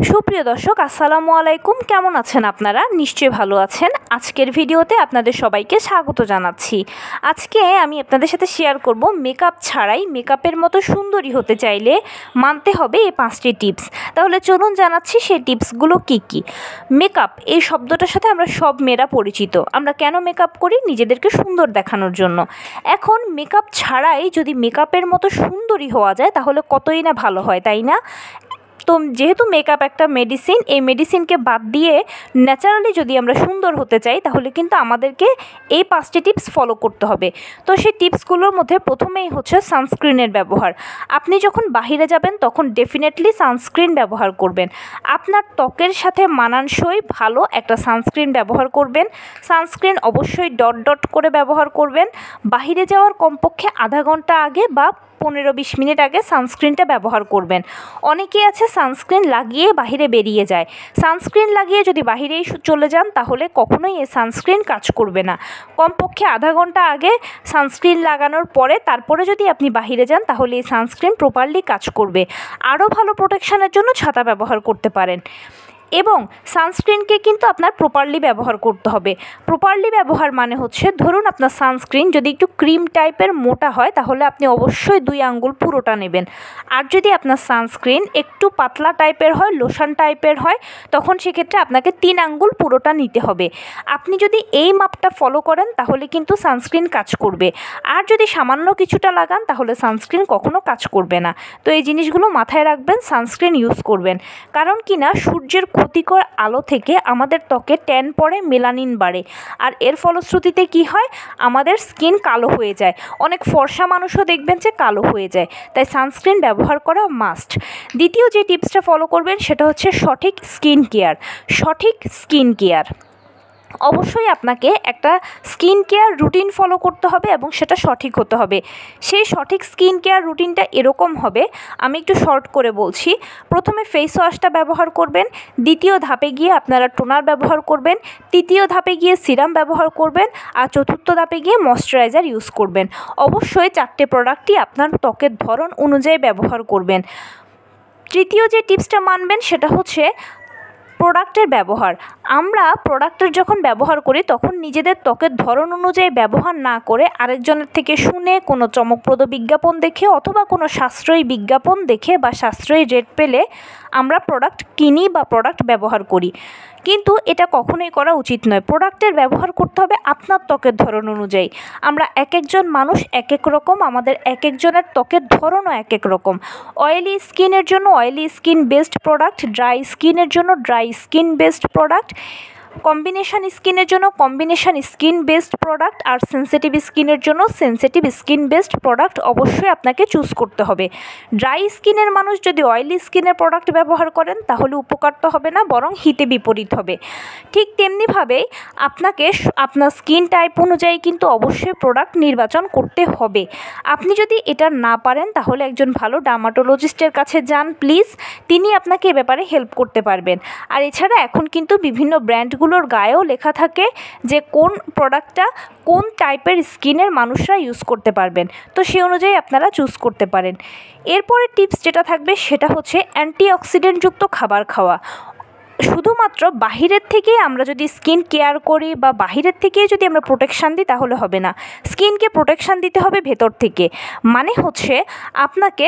সুপ্রিয় দর্শক আসসালামু আলাইকুম, কেমন আছেন আপনারা? নিশ্চয়ই ভালো আছেন। আজকের ভিডিওতে আপনাদের সবাইকে স্বাগত জানাচ্ছি। আজকে আমি আপনাদের সাথে শেয়ার করব মেকআপ ছাড়াই মেকআপের মতো সুন্দরী হতে চাইলে মানতে হবে এই 5টি টিপস। তাহলে চলুন জানাচ্ছি সেই টিপসগুলো কি কি। মেকআপ এই শব্দটার সাথে আমরা সব মেয়েরা পরিচিত। আমরা কেন মেকআপ করি? নিজেদেরকে সুন্দর দেখানোর জন্য। এখন মেকআপ ছাড়াই যদি মেকআপের মতো সুন্দরী হওয়া যায় তাহলে কতই না ভালো হয়, তাই না? তো যেহেতু মেকআপ একটা মেডিসিন, এই মেডিসিনকে বাদ দিয়ে ন্যাচারালি যদি আমরা সুন্দর হতে চাই তাহলে কিন্তু আমাদেরকে এই 5টি টিপস ফলো করতে হবে। তো সেই টিপসগুলোর মধ্যে প্রথমেই হচ্ছে সানস্ক্রিনের ব্যবহার। আপনি যখন বাহিরে যাবেন তখন ডেফিনেটলি সানস্ক্রিন ব্যবহার করবেন। আপনার ত্বকের সাথে মানানসই ভালো একটা সানস্ক্রিন ব্যবহার করবেন। সানস্ক্রিন অবশ্যই ডট ডট করে ব্যবহার করবেন। বাহিরে যাওয়ার কমপক্ষে আধা ঘন্টা আগে বা 15-20 মিনিট আগে সানস্ক্রিনটা ব্যবহার করবেন। অনেকেই আছে সানস্ক্রিন লাগিয়ে বাহিরে বেরিয়ে যায়। সানস্ক্রিন লাগিয়ে যদি বাহিরেই চলে যান তাহলে কখনোই এই সানস্ক্রিন কাজ করবে না। কমপক্ষে আধা ঘন্টা আগে সানস্ক্রিন লাগানোর পরে তারপরে যদি আপনি বাহিরে যান তাহলে এই সানস্ক্রিন প্রপারলি কাজ করবে। আরও ভালো প্রোটেকশনের জন্য ছাতা ব্যবহার করতে পারেন। এবং সানস্ক্রিনকে কিন্তু আপনার প্রপারলি ব্যবহার করতে হবে। প্রপারলি ব্যবহার মানে হচ্ছে, ধরুন আপনার সানস্ক্রিন যদি একটু ক্রিম টাইপের মোটা হয় তাহলে আপনি অবশ্যই 2 আঙ্গুল পুরোটা নেবেন। আর যদি আপনার সানস্ক্রিন একটু পাতলা টাইপের হয়, লোশন টাইপের হয়, তখন সেক্ষেত্রে আপনাকে 3 আঙ্গুল পুরোটা নিতে হবে। আপনি যদি এই মাপটা ফলো করেন তাহলে কিন্তু সানস্ক্রিন কাজ করবে। আর যদি সামান্য কিছুটা লাগান তাহলে সানস্ক্রিন কখনো কাজ করবে না। তো এই জিনিসগুলো মাথায় রাখবেন, সানস্ক্রিন ইউজ করবেন। কারণ কি না, সূর্যের ক্ষতিকর আলো থেকে আমাদের ত্বকে ট্যান পড়ে, মেলানিন বাড়ে। আর এর ফলশ্রুতিতে কি হয়, আমাদের স্কিন কালো হয়ে যায়। অনেক ফর্সা মানুষও দেখবেন যে কালো হয়ে যায়। তাই সানস্ক্রিন ব্যবহার করা মাস্ট। দ্বিতীয় যে টিপসটা ফলো করবেন সেটা হচ্ছে সঠিক স্কিন কেয়ার। সঠিক স্কিন কেয়ার অবশ্যই আপনাকে একটা স্কিন কেয়ার রুটিন ফলো করতে হবে এবং সেটা সঠিক হতে হবে। সেই সঠিক স্কিন কেয়ার রুটিনটা এরকম হবে, আমি একটু শর্ট করে বলছি। প্রথমে ফেস ওয়াশটা ব্যবহার করবেন, দ্বিতীয় ধাপে গিয়ে আপনারা টোনার ব্যবহার করবেন, তৃতীয় ধাপে গিয়ে সিরাম ব্যবহার করবেন, আর চতুর্থ ধাপে গিয়ে ময়শ্চারাইজার ইউজ করবেন। অবশ্যই 4টে প্রোডাক্টই আপনার ত্বকের ধরন অনুযায়ী ব্যবহার করবেন। তৃতীয় যে টিপসটা মানবেন সেটা হচ্ছে প্রোডাক্টের ব্যবহার। আমরা প্রোডাক্টের যখন ব্যবহার করি তখন নিজেদের ত্বকের ধরন অনুযায়ী ব্যবহার না করে আরেকজনের থেকে শুনে, কোনো চমকপ্রদ বিজ্ঞাপন দেখে অথবা কোনো সাশ্রয়ী বিজ্ঞাপন দেখে বা সাশ্রয়ী রেট পেলে আমরা প্রোডাক্ট কিনি বা প্রোডাক্ট ব্যবহার করি। কিন্তু এটা কখনোই করা উচিত নয়। প্রোডাক্টের ব্যবহার করতে হবে আপনার ত্বকের ধরন অনুযায়ী। আমরা এক একজন মানুষ এক এক রকম, আমাদের এক একজনের ত্বকের ধরনও এক এক রকম। অয়েলি স্কিনের জন্য oily skin based product, dry স্কিনের জন্য dry skin based product, combination স্কিনের জন্য কম্বিনেশন স্কিন বেসড প্রোডাক্ট, আর সেনসিটিভ স্কিনের জন্য সেনসিটিভ স্কিন বেসড প্রোডাক্ট অবশ্যই আপনাকে চুজ করতে হবে। ড্রাই স্কিনের মানুষ যদি অয়েলি স্কিনের প্রোডাক্ট ব্যবহার করেন তাহলে উপকার তো হবে না, বরং হিতে বিপরীত হবে। ঠিক তেমনিভাবেই আপনাকে আপনার স্কিন টাইপ অনুযায়ী কিন্তু অবশ্যই প্রোডাক্ট নির্বাচন করতে হবে। আপনি যদি এটা না পারেন তাহলে একজন ভালো ডার্মাটোলজিস্টের কাছে যান প্লিজ, তিনি আপনাকে এ ব্যাপারে হেল্প করতে পারবেন। আর এছাড়া এখন কিন্তু বিভিন্ন ব্র্যান্ডগুলোর গায়েও লেখা থাকে যে কোন প্রোডাক্টটা কোন টাইপের স্কিনের মানুষরা ইউজ করতে পারবেন। তো সেই অনুযায়ী আপনারা চুজ করতে পারেন। এরপরে টিপস যেটা থাকবে সেটা হচ্ছে অ্যান্টিঅক্সিডেন্টযুক্ত খাবার খাওয়া। শুধুমাত্র বাহিরের থেকেই আমরা যদি স্কিন কেয়ার করি বা বাহিরের থেকেই যদি আমরা প্রোটেকশান দিই তাহলে হবে না। স্কিনকে প্রোটেকশান দিতে হবে ভেতর থেকে। মানে হচ্ছে আপনাকে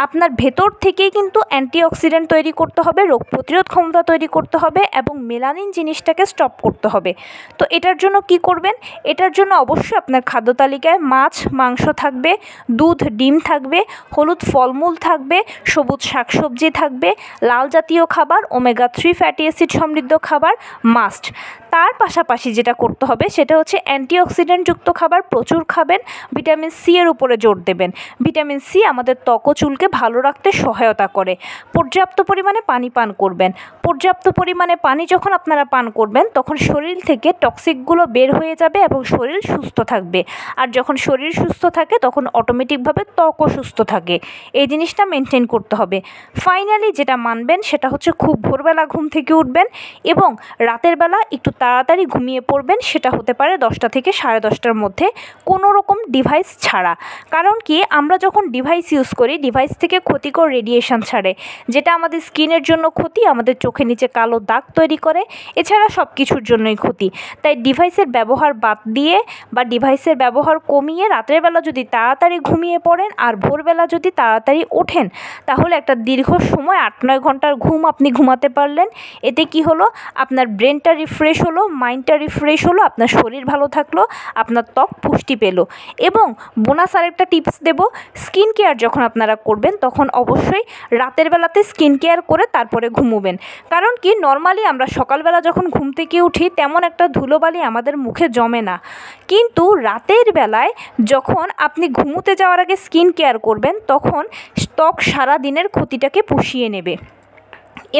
আপনার ভেতর থেকেই কিন্তু অ্যান্টিঅক্সিডেন্ট তৈরি করতে হবে, রোগ প্রতিরোধ ক্ষমতা তৈরি করতে হবে এবং মেলানিন জিনিসটাকে স্টপ করতে হবে। তো এটার জন্য কি করবেন? এটার জন্য অবশ্যই আপনার খাদ্য তালিকায় মাছ, মাংস থাকবে, দুধ, ডিম থাকবে, হলুদ ফলমূল থাকবে, সবুজ শাকসবজি থাকবে, লাল জাতীয় খাবার, ওমেগা 3 ফ্যাটি অ্যাসিড সমৃদ্ধ খাবার মাস্ট। তার পাশাপাশি যেটা করতে হবে সেটা হচ্ছে অ্যান্টিঅক্সিডেন্টযুক্ত খাবার প্রচুর খাবেন। ভিটামিন সি এর উপরে জোর দেবেন। ভিটামিন সি আমাদের ত্বক ও চুলকে ভালো রাখতে সহায়তা করে। পর্যাপ্ত পরিমাণে পানি পান করবেন। পর্যাপ্ত পরিমাণে পানি যখন আপনারা পান করবেন তখন শরীর থেকে টক্সিকগুলো বের হয়ে যাবে এবং শরীর সুস্থ থাকবে। আর যখন শরীর সুস্থ থাকে তখন অটোমেটিকভাবে ত্বকও সুস্থ থাকে। এই জিনিসটা মেনটেন করতে হবে। ফাইনালি যেটা মানবেন সেটা হচ্ছে খুব ভোরবেলা ঘুম থেকে উঠবেন এবং রাতের বেলা একটু তাড়াতাড়ি ঘুমিয়ে পড়বেন। সেটা হতে পারে 10টা থেকে 10:30টার মধ্যে, কোনো রকম ডিভাইস ছাড়া। কারণ কি, আমরা যখন ডিভাইস ইউজ করি ডিভাইস থেকে ক্ষতিকর রেডিয়েশন ছাড়ে, যেটা আমাদের স্কিনের জন্য ক্ষতি, আমাদের চোখের নিচে কালো দাগ তৈরি করে, এছাড়া সব কিছুর জন্যই ক্ষতি। তাই ডিভাইসের ব্যবহার বাদ দিয়ে বা ডিভাইসের ব্যবহার কমিয়ে রাতের বেলা যদি তাড়াতাড়ি ঘুমিয়ে পড়েন আর ভোরবেলা যদি তাড়াতাড়ি ওঠেন, তাহলে একটা দীর্ঘ সময় 8-9 ঘন্টার ঘুম আপনি ঘুমাতে পারলেন। এতে কি হলো, আপনার ব্রেনটা রিফ্রেশ হলো, মাইন্ডটা রিফ্রেশ হলো, আপনার শরীর ভালো থাকলো, আপনার ত্বক পুষ্টি পেল। এবং বোনাস আরেকটা টিপস দেব, স্কিন কেয়ার যখন আপনারা করবেন তখন অবশ্যই রাতের বেলাতে স্কিন কেয়ার করে তারপরে ঘুমোবেন। কারণ কি, নর্মালি আমরা সকালবেলা যখন ঘুম থেকে উঠি তেমন একটা ধুলোবালি আমাদের মুখে জমে না, কিন্তু রাতের বেলায় যখন আপনি ঘুমোতে যাওয়ার আগে স্কিন কেয়ার করবেন তখন ত্বক সারা দিনের ক্ষতিটাকে পুষিয়ে নেবে।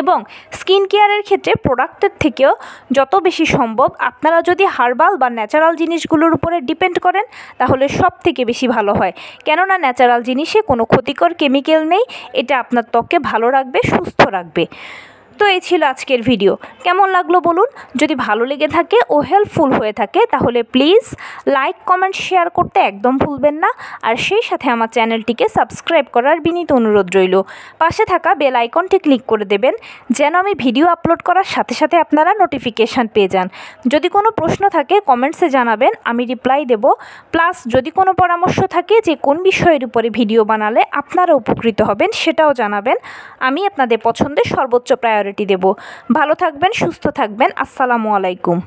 এবং স্কিন কেয়ারের ক্ষেত্রে প্রোডাক্টের থেকেও যত বেশি সম্ভব আপনারা যদি হার্বাল বা ন্যাচারাল জিনিসগুলোর উপরে ডিপেন্ড করেন তাহলে সব থেকে বেশি ভালো হয়। কেননা ন্যাচারাল জিনিসে কোনো ক্ষতিকর কেমিক্যাল নেই, এটা আপনার ত্বককে ভালো রাখবে, সুস্থ রাখবে। তো এই ছিল আজকের ভিডিও। কেমন লাগলো বলুন? যদি ভালো লেগে থাকে ও হেল্পফুল হয়ে থাকে তাহলে প্লিজ লাইক, কমেন্ট, শেয়ার করতে একদম ভুলবেন না। আর সেই সাথে আমার চ্যানেলটিকে সাবস্ক্রাইব করার বিনীত অনুরোধ রইল। পাশে থাকা বেল আইকনটি ক্লিক করে দেবেন যেন আমি ভিডিও আপলোড করার সাথে সাথে আপনারা নোটিফিকেশান পেয়ে যান। যদি কোনো প্রশ্ন থাকে কমেন্টসে জানাবেন, আমি রিপ্লাই দেব। প্লাস যদি কোনো পরামর্শ থাকে যে কোন বিষয়ের উপরে ভিডিও বানালে আপনারা উপকৃত হবেন সেটাও জানাবেন, আমি আপনাদের পছন্দের সর্বোচ্চ প্রায়োরিটি দেব। ভালো থাকবেন, সুস্থ থাকবেন। আসসালামু আলাইকুম।